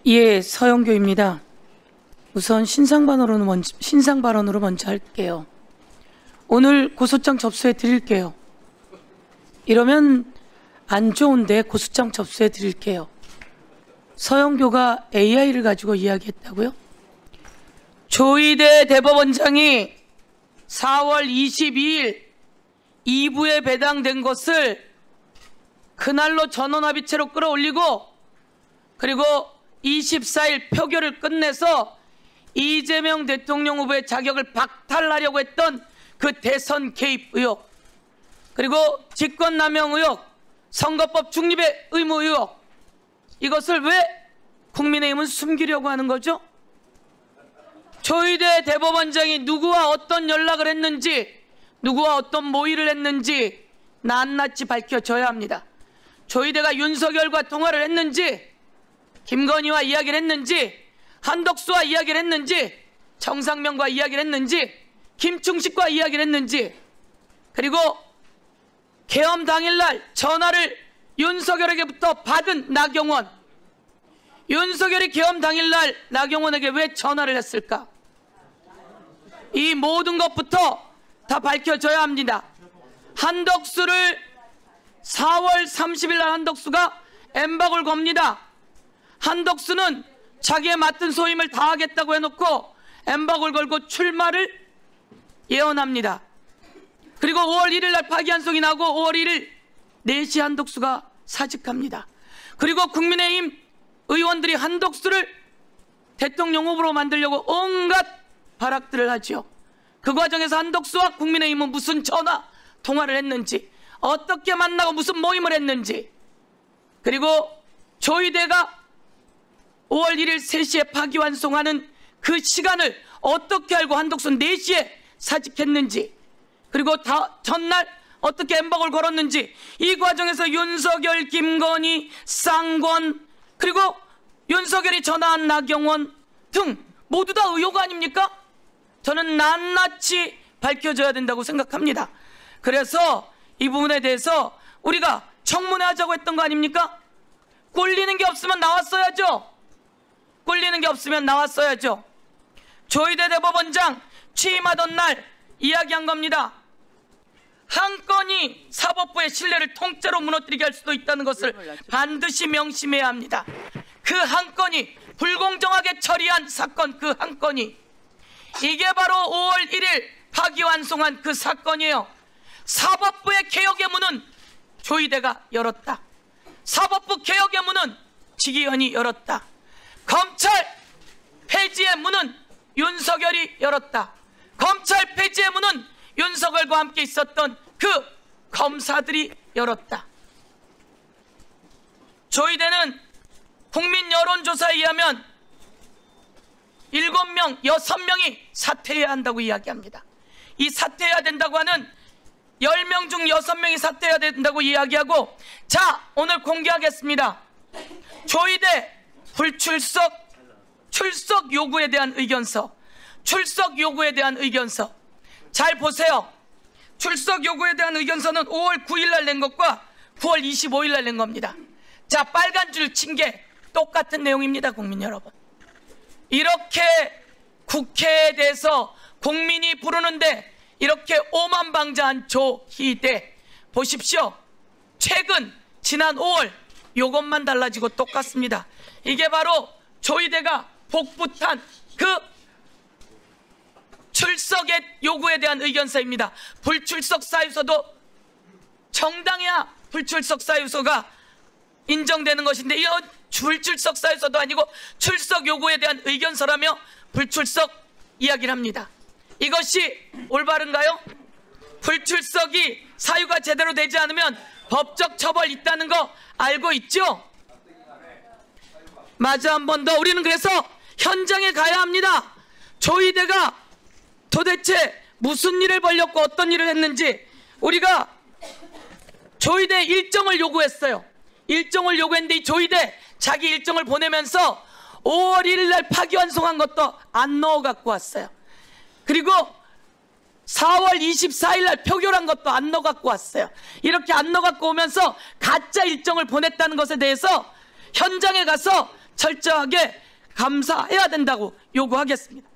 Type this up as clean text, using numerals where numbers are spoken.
예, 서영교입니다. 우선 신상 발언으로 먼저 할게요. 오늘 고소장 접수해 드릴게요. 이러면 안 좋은데 고소장 접수해 드릴게요. 서영교가 AI를 가지고 이야기했다고요? 조희대 대법원장이 4월 22일 2부에 배당된 것을 그날로 전원합의체로 끌어올리고 그리고 24일 표결을 끝내서 이재명 대통령 후보의 자격을 박탈하려고 했던 그 대선 개입 의혹, 그리고 직권남용 의혹, 선거법 중립의 의무 의혹, 이것을 왜 국민의힘은 숨기려고 하는 거죠? 조희대 대법원장이 누구와 어떤 연락을 했는지, 누구와 어떤 모의를 했는지 낱낱이 밝혀져야 합니다. 조희대가 윤석열과 통화를 했는지, 김건희와 이야기를 했는지, 한덕수와 이야기를 했는지, 정상명과 이야기를 했는지, 김충식과 이야기를 했는지, 그리고 계엄 당일날 전화를 윤석열에게부터 받은 나경원, 윤석열이 계엄 당일날 나경원에게 왜 전화를 했을까? 이 모든 것부터 다 밝혀져야 합니다. 한덕수를 4월 30일 날 한덕수가 엠박을 겁니다. 한덕수는 자기의 맡은 소임을 다하겠다고 해놓고 엠박을 걸고 출마를 예언합니다. 그리고 5월 1일 날 파기환송이 나고 5월 1일 4시 한덕수가 사직합니다. 그리고 국민의힘 의원들이 한덕수를 대통령 후보로 만들려고 온갖 발악들을 하죠. 그 과정에서 한덕수와 국민의힘은 무슨 전화 통화를 했는지, 어떻게 만나고 무슨 모임을 했는지, 그리고 조희대가 5월 1일 3시에 파기환송하는 그 시간을 어떻게 알고 한덕수는 4시에 사직했는지, 그리고 전날 어떻게 엠박을 걸었는지, 이 과정에서 윤석열, 김건희, 쌍권, 그리고 윤석열이 전화한 나경원 등 모두 다 의혹 아닙니까? 저는 낱낱이 밝혀져야 된다고 생각합니다. 그래서 이 부분에 대해서 우리가 청문회 하자고 했던 거 아닙니까? 꼴리는 게 없으면 나왔어야죠. 꼴리는 게 없으면 나왔어야죠. 조희대 대법원장 취임하던 날 이야기한 겁니다. 한 건이 사법부의 신뢰를 통째로 무너뜨리게 할 수도 있다는 것을 반드시 명심해야 합니다. 그 한 건이 불공정하게 처리한 사건, 그 한 건이 이게 바로 5월 1일 파기환송한 그 사건이에요. 사법부의 개혁의 문은 조희대가 열었다. 사법부 개혁의 문은 지기현이 열었다. 검찰 폐지의 문은 윤석열이 열었다. 검찰 폐지의 문은 윤석열과 함께 있었던 그 검사들이 열었다. 조희대는 국민 여론조사에 의하면 7명, 6명이 사퇴해야 한다고 이야기합니다. 이 사퇴해야 된다고 하는 10명 중 6명이 사퇴해야 된다고 이야기하고, 자, 오늘 공개하겠습니다. 조희대 출석 요구에 대한 의견서, 출석 요구에 대한 의견서. 잘 보세요. 출석 요구에 대한 의견서는 5월 9일 날 낸 것과 9월 25일 날 낸 겁니다. 자, 빨간 줄 친 게 똑같은 내용입니다, 국민 여러분. 이렇게 국회에 대해서 국민이 부르는데 이렇게 오만방자한 조희대, 보십시오. 최근 지난 5월 요것만 달라지고 똑같습니다. 이게 바로 조희대가 복붙한 그 출석의 요구에 대한 의견서입니다. 불출석 사유서도 정당해야 불출석 사유서가 인정되는 것인데, 이 불출석 사유서도 아니고 출석 요구에 대한 의견서라며 불출석 이야기를 합니다. 이것이 올바른가요? 불출석이 사유가 제대로 되지 않으면 법적 처벌 있다는 거 알고 있죠? 마저 한 번 더, 우리는 그래서 현장에 가야 합니다. 조희대가 도대체 무슨 일을 벌였고 어떤 일을 했는지 우리가 조희대 일정을 요구했어요. 일정을 요구했는데 이 조희대 자기 일정을 보내면서 5월 1일 날 파기환송한 것도 안 넣어 갖고 왔어요. 그리고 4월 24일 날 표결한 것도 안 넣어 갖고 왔어요. 이렇게 안 넣어 갖고 오면서 가짜 일정을 보냈다는 것에 대해서 현장에 가서 철저하게 감사해야 된다고 요구하겠습니다.